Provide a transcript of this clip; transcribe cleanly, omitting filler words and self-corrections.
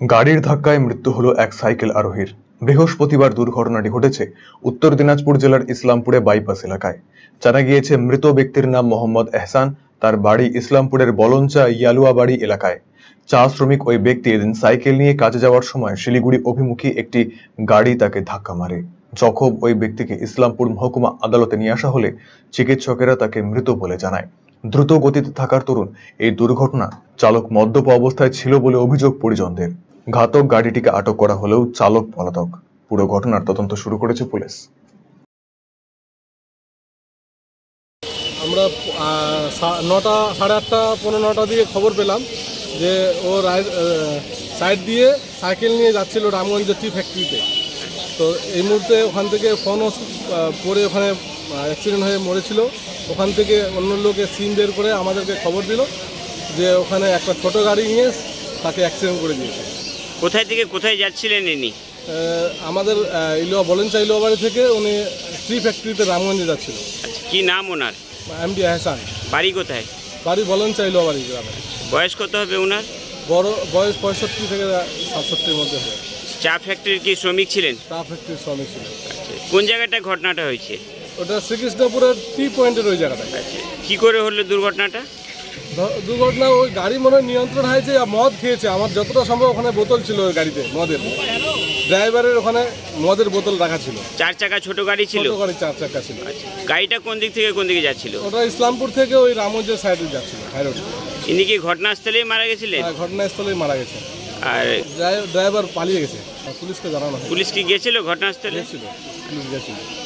গাড়ির ধাক্কায় মৃত্যু হলো এক সাইকেল আরোহীর। বৃহস্পতিবার দুর্ঘটনাটি ঘটেছে উত্তর দিনাজপুর জেলার ইসলামপুরে বাইপাস এলাকায়। জানা গিয়েছে মৃত ব্যক্তির নাম মোহাম্মদ এহসান। তার বাড়ি ইসলামপুরের বলঞ্চা ইয়ালুয়াবাড়ি এলাকায়। চা শ্রমিক ওই ব্যক্তি এদিন সাইকেল নিয়ে কাজে যাওয়ার সময় শিলিগুড়ি অভিমুখী একটি গাড়ি তাকে ধাক্কা মারে। জখম ওই ব্যক্তিকে ইসলামপুর মহকুমা আদালতে নিয়ে আসা হলে চিকিৎসকেরা তাকে মৃত বলে জানায়। দ্রুত গতিতে থাকার দরুন এই দুর্ঘটনা চালক মদ্যপ অবস্থায় ছিল বলে অভিযোগ পরিজনদের। ঘাতক গাড়িটিকে আটক করা হলেও চালক পলাতক। পুরো ঘটনার তদন্ত শুরু করেছে পুলিশ। আমরা 9টা, 8:30, 9:15 দিকে খবর পেলাম যে ও সাইড দিয়ে সাইকেল নিয়ে যাচ্ছিল রামগঞ্জের টি ফ্যাক্টরিতে। তো এই মুহূর্তে ওখান থেকে ফোন পরে ওখানে অ্যাক্সিডেন্ট হয়ে মরেছিল। ওখান থেকে অন্য লোকে সিম বের করে আমাদেরকে খবর দিল যে ওখানে একটা ছোট গাড়ি নিয়ে তাকে অ্যাক্সিডেন্ট করে দিয়েছে। কোথায় থেকে কোথায় যাচ্ছিলেন ইনি? আমাদের বলেঞ্চা ইলোয়াবাড়ি থেকে উনি টি ফ্যাক্টরিতে রামগঞ্জে যাচ্ছিল। আচ্ছা, কি নাম ওনার? এমডি এহসান। বাড়ি কোথায়? বাড়ি বলেঞ্চা ইলোয়াবাড়ি গ্রামে। বয়স কত হবে ওনার? বয়স 65 থেকে 67-এর মধ্যে হবে। চা ফ্যাক্টরির কি শ্রমিক ছিলেন? চা ফ্যাক্টরির শ্রমিক ছিল। আচ্ছা, কোন জায়গাটা ঘটনাটা হয়েছে? ওটা শ্রীকৃষ্ণপুরের টি পয়েন্টের ওই জায়গাটা। আচ্ছা, কি করে হলো দুর্ঘটনাটা? দুর্ঘটনা ওই গাড়ি মনে হয় নিয়ন্ত্রণ হয়েছে, মদ খেয়েছে। আমার যতটা সম্ভব ওখানে বোতল ছিল ওই গাড়িতে মদের। ড্রাইভারের ওখানে মদের বোতল রাখা ছিল। 4 চাকা ছোট গাড়ি ছিল? ছোট গাড়ি 4 চাকা ছিল। আচ্ছা, গাড়িটা কোন দিক থেকে কোন দিকে যাচ্ছিল? ওটা ইসলামপুর থেকে ওই রামগঞ্জের সাইডে যাচ্ছিল, হাই রোড। ইনি কি ঘটনাস্থলেই মারা গেছিলেন? ঘটনাস্থলেই মারা গেছে। আর ড্রাইভার পালিয়ে গেছে। পুলিশকে জানানো হয়। পুলিশ কি গেছিল ঘটনাস্থলে? পুলিশ গেছিল।